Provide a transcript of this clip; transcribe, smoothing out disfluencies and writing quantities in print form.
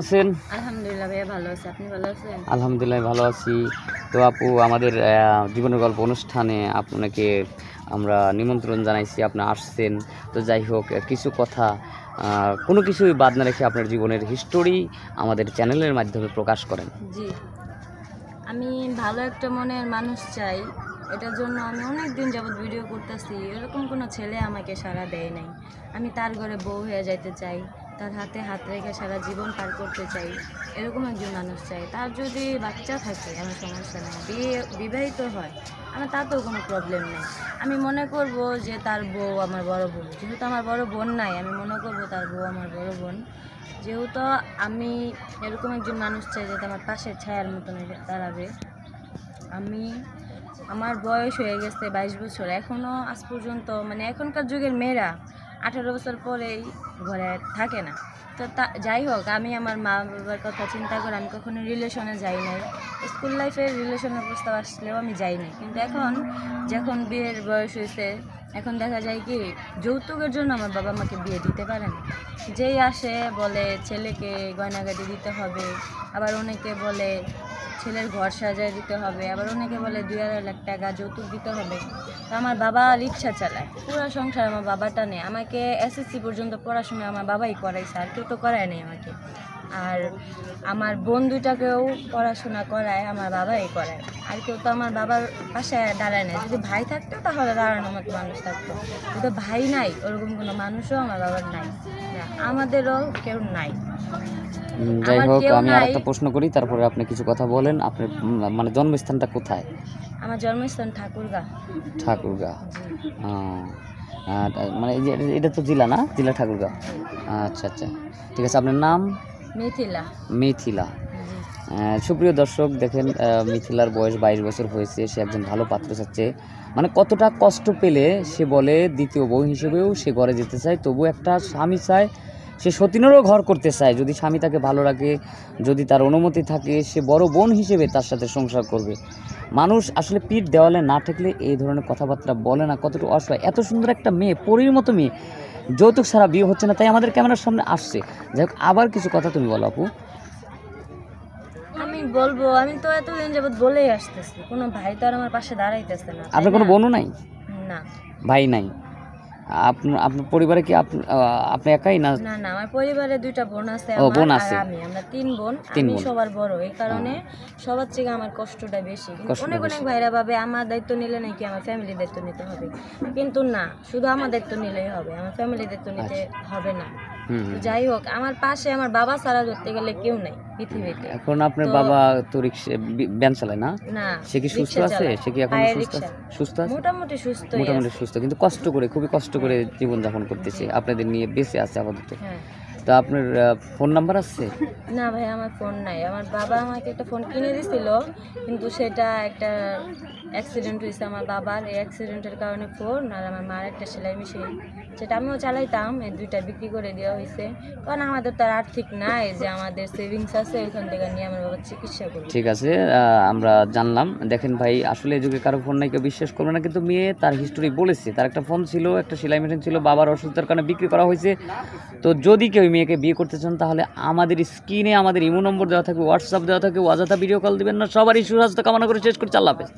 আছেন? আলহামদুলিল্লাহ ভাইয়া ভালো আছি। আপনি ভালো আছেন? আলহামদুলিল্লাহ ভালো আছি। তো আপু আমাদের জীবনের গল্প অনুষ্ঠানে আপনাকে আমরা নিমন্ত্রণ জানাইছি, আপনি আসছেন। তো যাই হোক কিছু কথা কোনো কিছুই বাদ না রেখে আপনার জীবনের হিস্টোরি আমাদের চ্যানেলের মাধ্যমে প্রকাশ করেন। জি, আমি ভালো একটা মনের মানুষ চাই। এটার জন্য আমি অনেক দিন যাবৎ ভিডিও করতেছি। এরকম কোনো ছেলে আমাকে সাড়া দেয় নাই। আমি তার ঘরে বউ হয়ে যাইতে চাই, তার হাতে হাত রেখে সারা জীবন পার করতে চাই। এরকম একজন মানুষ চাই। তার যদি বাচ্চা থাকে আমার সমস্যা নেই, বিবাহিত হয় আমার তাতেও কোনো প্রবলেম নেই। আমি মনে করব যে তার বউ আমার বড় বোন। যেহেতু আমার বড় বোন নাই, আমি মনে করব তার বউ আমার বড় বোন। যেহেতু আমি এরকম একজন মানুষ চাই যাতে আমার পাশে ছায়ার মতন দাঁড়াবে। আমার বয়স হয়ে গেছে 22 বছর, এখনও আজ পর্যন্ত মানে এখনকার যুগের মেয়েরা 18 বছর পরেই ঘরে থাকে না। তো যাই হোক, আমি আমার মা বাবার কথা চিন্তা করে আমি কখনো রিলেশনে যাই নাই। স্কুল লাইফের রিলেশনের প্রস্তাব আসলেও আমি যাই নাই। কিন্তু এখন যখন বিয়ের বয়স হয়েছে, এখন দেখা যায় কি যৌতুকের জন্য আমার বাবা আমাকে বিয়ে দিতে পারে না। যেই আসে বলে ছেলেকে গয়নাগাটি দিতে হবে, আবার অনেকে বলে ছেলের ঘর সাজায় দিতে হবে, আবার অনেকে বলে 2-2.5 লাখ টাকা যৌতুক দিতে হবে। তো আমার বাবা রিক্সা চালায়, পুরো সংসার আমার বাবাটা নেই। আমাকে এসএসসি পর্যন্ত পড়াশোনা আমার বাবাই করাইছে, আর কেউ তো করায় নেই আমাকে। আর আমার বোন দুইটাকেও পড়াশোনা করায় আমার বাবাই করায়, আর কেউ তো আমার বাবার পাশে দাঁড়ায় নাই। যদি ভাই থাকতো তাহলে দাঁড়ানোর মতো মানুষ থাকতো, কিন্তু ভাই নাই, ওরকম কোনো মানুষও আমার বাবার নাই, আমাদেরও কেউ নাই। যাই হোক, আমি আরেকটা প্রশ্ন করি, তারপরে আপনি কিছু কথা বলেন। আপনার মানে জন্মস্থানটা কোথায়? আমার জন্মস্থান ঠাকুরগাঁ। ঠাকুরগাঁ। মানে এটা তো জেলা না? জেলা ঠাকুরগাঁ। আচ্ছা আচ্ছা, ঠিক আছে। আপনার নাম? মিথিলা। মিথিলা। সুপ্রিয় দর্শক দেখেন, মিথিলার বয়স 22 বছর হয়েছে। সে একজন ভালো পাত্র চাচ্ছে। মানে কতটা কষ্ট পেলে সে বলে দ্বিতীয় বউ হিসেবেও সে ঘরে যেতে চায়, তবু একটা স্বামী চায় সে সতীনেরও ঘর করতে চায়। যদি স্বামী তাকে ভালো রাখে, যদি তার অনুমতি থাকে, সে বড় বোন হিসেবে তার সাথে সংসার করবে। মানুষ আসলে পিঠ দেওয়ালে না ঠেকলে এই ধরনের কথাবার্তা বলে না। কতটুকু অসহায়, এত সুন্দর একটা মেয়ে, পরীর মতো মেয়ে, যৌতুক ছাড়া বিয়ে হচ্ছে না, তাই আমাদের ক্যামেরার সামনে আসছে। যাই হোক, আবার কিছু কথা তুমি বলো আপু। আমি বলবো, আমি তো এতদিন যাবৎ বলেই আসতেছি, কোনো ভাই তো আর আমার পাশে দাঁড়াইতেছে না। আপনার কোনো বোনও নাই? না। ভাই নাই? আপনার পরিবারে কি আপনি একাই না? না না, আমার পরিবারে 2টা বোন আছে, বোন আমার আছে। আর আমরা 3 বোন। আমি সবার বড়, এই কারণে সবার থেকে আমার কষ্টটা বেশি। অনেক অনেক ভাইরা ভাবে আমার দায়িত্ব নিলে নাকি আমার ফ্যামিলির দায়িত্ব নিতে হবে, কিন্তু না, শুধু আমার দায়িত্ব নিলেই হবে, আমার ফ্যামিলির দায়িত্ব নিতে হবে না। যাই হোক, আমার পাশে আমার বাবা ছাড়া ধরতে গেলে কেউ নাই পৃথিবীতে। এখন আপনার বাবা তো রিক্সা ভ্যান চালায় না? না, সে কি সুস্থ আছে? সে কি এখন সুস্থ আছে? মোটামুটি সুস্থ, কিন্তু কষ্ট করে, খুবই কষ্ট করে জীবনযাপন করতেছে, আপনাদের নিয়ে বেঁচে আছে আপাতত। হ্যাঁ। তো আপনার ফোন নাম্বার আছে? না ভাই, আমার ফোন নাই। আমার বাবা আমাকে একটা ফোন কিনে দিছিল, কিন্তু সেটা একটা অ্যাক্সিডেন্ট হয়েছে আমার বাবার। এই অ্যাক্সিডেন্টের কারণে ফোন আর আমার মার একটা সেলাই মেশিন, যেটা আমিও চালাইতাম, এই 2টা বিক্রি করে দেওয়া হয়েছে। কারণ আমাদের তার আর্থিক নাই যে আমাদের সেভিংস আছে ওইখান থেকে নিয়ে আমার বাবার চিকিৎসা করি। ঠিক আছে, আমরা জানলাম। দেখেন ভাই, আসলে এই যুগে কারো ফোন নাই, কেউ বিশ্বাস করবে না, কিন্তু মেয়ে তার হিস্টোরি বলেছে। তার একটা ফোন ছিল, একটা সেলাই মেশিন ছিল, বাবার অসুস্থতার কারণে বিক্রি করা হয়েছে। তো যদি কেউ মেয়েকে বিয়ে করতে চান, তাহলে আমাদের স্ক্রিনে আমাদের ইমো নম্বর দেওয়া থাকবে, হোয়াটসঅ্যাপ দেওয়া থাকবে, অযথা ভিডিও কল দিবেন না। সবারই সুস্বাস্থ্য কামনা করে শেষ করছি। আল্লাহ হাফেজ।